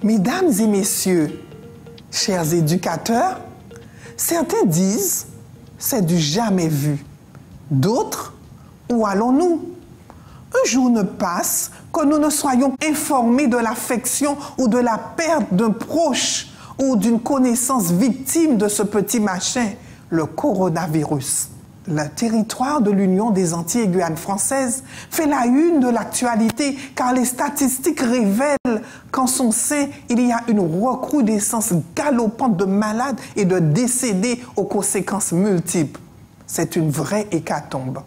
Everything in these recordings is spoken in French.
Mesdames et messieurs, chers éducateurs, certains disent « c'est du jamais vu ». D'autres « où allons-nous » Un jour ne passe que nous ne soyons informés de l'affection ou de la perte d'un proche ou d'une connaissance victime de ce petit machin, le coronavirus. Le territoire de l'Union des Antilles et Guyane française fait la une de l'actualité car les statistiques révèlent qu'en son sein, il y a une recrudescence galopante de malades et de décédés aux conséquences multiples. C'est une vraie hécatombe.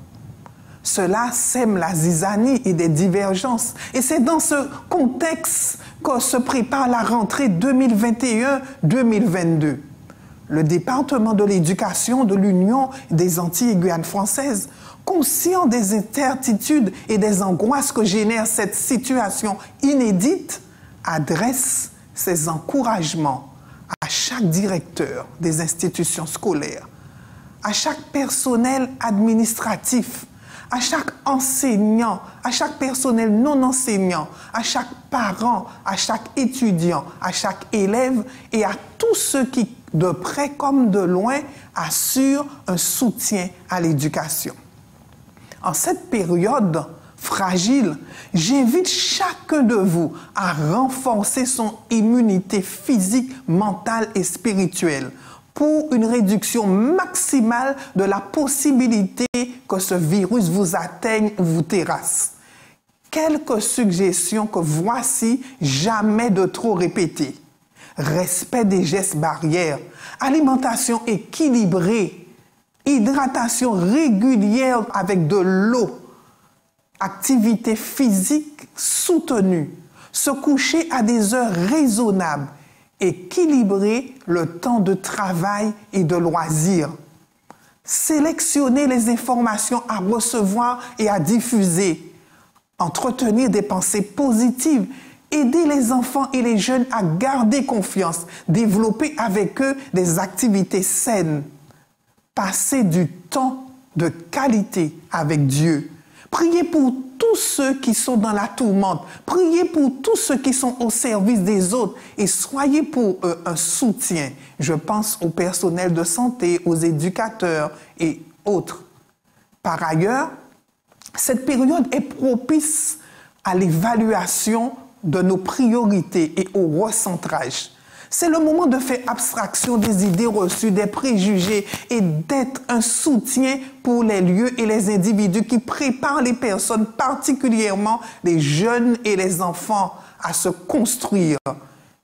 Cela sème la zizanie et des divergences. Et c'est dans ce contexte que se prépare la rentrée 2021-2022. Le département de l'éducation de l'Union des Antilles et Guyane française, conscient des incertitudes et des angoisses que génère cette situation inédite, adresse ses encouragements à chaque directeur des institutions scolaires, à chaque personnel administratif, à chaque enseignant, à chaque personnel non enseignant, à chaque parent, à chaque étudiant, à chaque élève et à tous ceux qui, de près comme de loin, assurent un soutien à l'éducation. En cette période fragile, j'invite chacun de vous à renforcer son immunité physique, mentale et spirituelle pour une réduction maximale de la possibilité que ce virus vous atteigne ou vous terrasse. Quelques suggestions que voici, jamais de trop répétées. Respect des gestes barrières, alimentation équilibrée, hydratation régulière avec de l'eau, activité physique soutenue, se coucher à des heures raisonnables, équilibrer le temps de travail et de loisirs, sélectionner les informations à recevoir et à diffuser, entretenir des pensées positives, aider les enfants et les jeunes à garder confiance, développer avec eux des activités saines, passer du temps de qualité avec Dieu, prier pour tous ceux qui sont dans la tourmente, priez pour tous ceux qui sont au service des autres et soyez pour eux un soutien. Je pense au personnel de santé, aux éducateurs et autres. Par ailleurs, cette période est propice à l'évaluation de nos priorités et au recentrage. C'est le moment de faire abstraction des idées reçues, des préjugés et d'être un soutien pour les lieux et les individus qui préparent les personnes, particulièrement les jeunes et les enfants, à se construire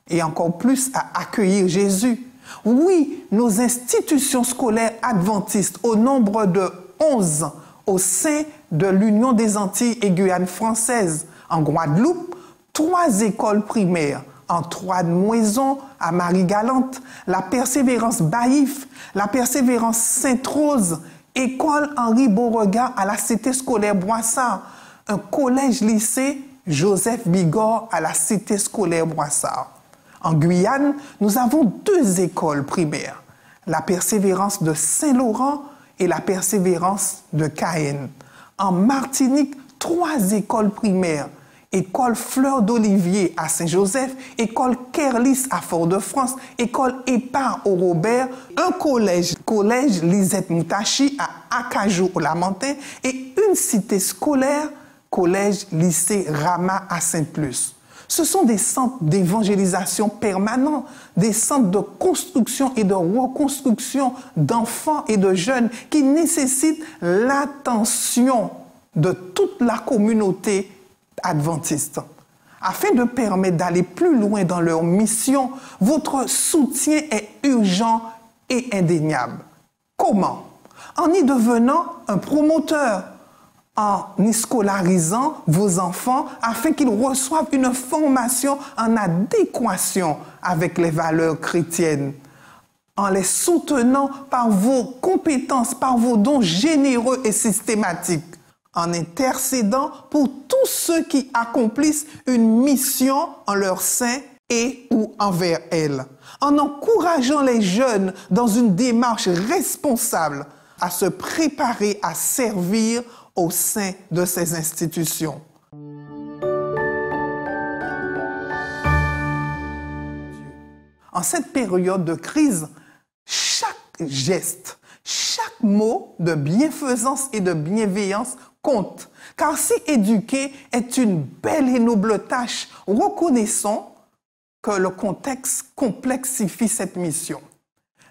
et encore plus à accueillir Jésus. Oui, nos institutions scolaires adventistes, au nombre de 11 au sein de l'Union des Antilles et Guyane françaises, en Guadeloupe, 3 écoles primaires, en Trois-de-Moisons, à Marie-Galante, la Persévérance Baïf, la Persévérance Sainte-Rose, école Henri Beauregard à la Cité scolaire Boissard, un collège-lycée Joseph Bigorre à la Cité scolaire Boissard. En Guyane, nous avons 2 écoles primaires, la Persévérance de Saint-Laurent et la Persévérance de Cayenne. En Martinique, 3 écoles primaires, École Fleur d'Olivier à Saint-Joseph, École Kerlis à Fort-de-France, École Épar au Robert, un collège Lisette Moutachi à Acajou au Lamentin et une cité scolaire, collège lycée Rama à Sainte-Luce. Ce sont des centres d'évangélisation permanents, des centres de construction et de reconstruction d'enfants et de jeunes qui nécessitent l'attention de toute la communauté adventistes. Afin de permettre d'aller plus loin dans leur mission, votre soutien est urgent et indéniable. Comment? En y devenant un promoteur, en y scolarisant vos enfants afin qu'ils reçoivent une formation en adéquation avec les valeurs chrétiennes, en les soutenant par vos compétences, par vos dons généreux et systématiques, en intercédant pour tous ceux qui accomplissent une mission en leur sein et ou envers elles, en encourageant les jeunes dans une démarche responsable, à se préparer à servir au sein de ces institutions. En cette période de crise, chaque geste, chaque mot de bienfaisance et de bienveillance compte. Car si éduquer est une belle et noble tâche, reconnaissons que le contexte complexifie cette mission.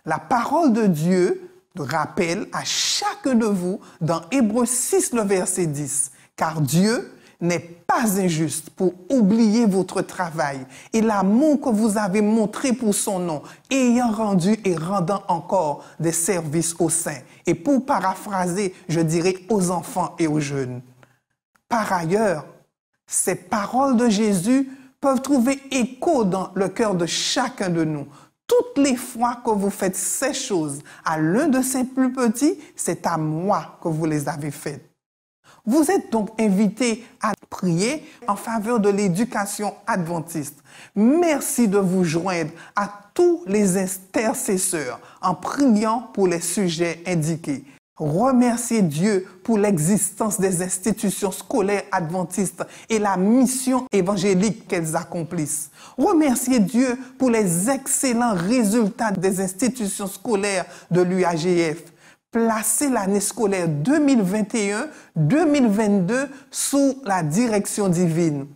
La parole de Dieu rappelle à chacun de vous dans Hébreux 6, le verset 10, « Car Dieu n'est pas injuste pour oublier votre travail et l'amour que vous avez montré pour son nom, ayant rendu et rendant encore des services aux saints. » Et pour paraphraser, je dirais aux enfants et aux jeunes. Par ailleurs, ces paroles de Jésus peuvent trouver écho dans le cœur de chacun de nous. Toutes les fois que vous faites ces choses à l'un de ces plus petits, c'est à moi que vous les avez faites. Vous êtes donc invités à prier en faveur de l'éducation adventiste. Merci de vous joindre à tous les intercesseurs en priant pour les sujets indiqués. Remerciez Dieu pour l'existence des institutions scolaires adventistes et la mission évangélique qu'elles accomplissent. Remerciez Dieu pour les excellents résultats des institutions scolaires de l'UAGF. Placez l'année scolaire 2021-2022 sous la direction divine.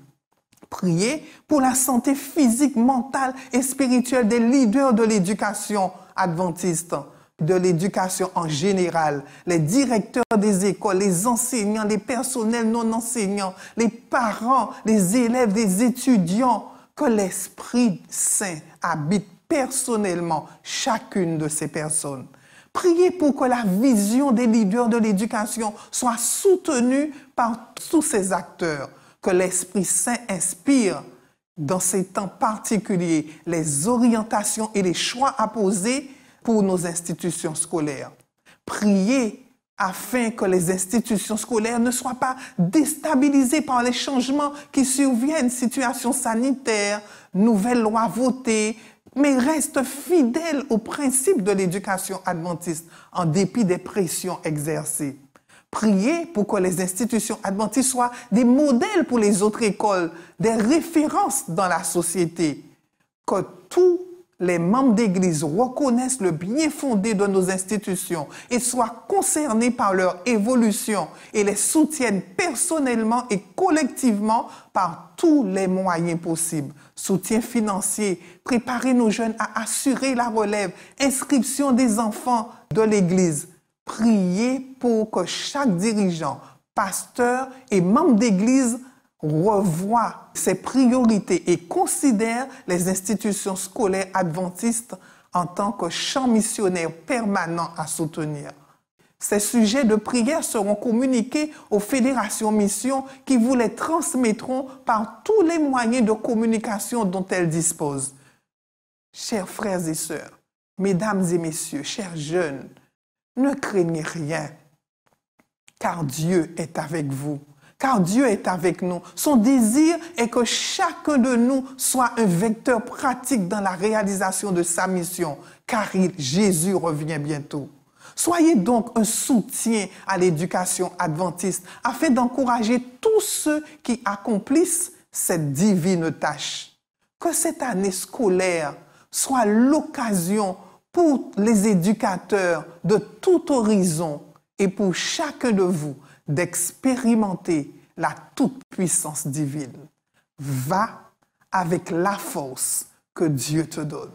Priez pour la santé physique, mentale et spirituelle des leaders de l'éducation adventiste, de l'éducation en général, les directeurs des écoles, les enseignants, les personnels non enseignants, les parents, les élèves, les étudiants, que l'Esprit Saint habite personnellement chacune de ces personnes. Priez pour que la vision des leaders de l'éducation soit soutenue par tous ces acteurs, que l'Esprit Saint inspire dans ces temps particuliers les orientations et les choix à poser pour nos institutions scolaires. Priez afin que les institutions scolaires ne soient pas déstabilisées par les changements qui surviennent, situation sanitaire, nouvelles lois votées, mais restent fidèles aux principes de l'éducation adventiste en dépit des pressions exercées. Priez pour que les institutions adventistes soient des modèles pour les autres écoles, des références dans la société, que tous les membres d'Église reconnaissent le bien fondé de nos institutions et soient concernés par leur évolution et les soutiennent personnellement et collectivement par tous les moyens possibles. Soutien financier, préparer nos jeunes à assurer la relève, inscription des enfants de l'Église. Priez pour que chaque dirigeant, pasteur et membre d'Église revoie ses priorités et considère les institutions scolaires adventistes en tant que champ missionnaire permanent à soutenir. Ces sujets de prière seront communiqués aux fédérations missions qui vous les transmettront par tous les moyens de communication dont elles disposent. Chers frères et sœurs, mesdames et messieurs, chers jeunes, ne craignez rien, car Dieu est avec vous. Car Dieu est avec nous. Son désir est que chacun de nous soit un vecteur pratique dans la réalisation de sa mission, car Jésus revient bientôt. Soyez donc un soutien à l'éducation adventiste afin d'encourager tous ceux qui accomplissent cette divine tâche. Que cette année scolaire soit l'occasion pour les éducateurs de tout horizon et pour chacun de vous d'expérimenter la toute-puissance divine. Va avec la force que Dieu te donne.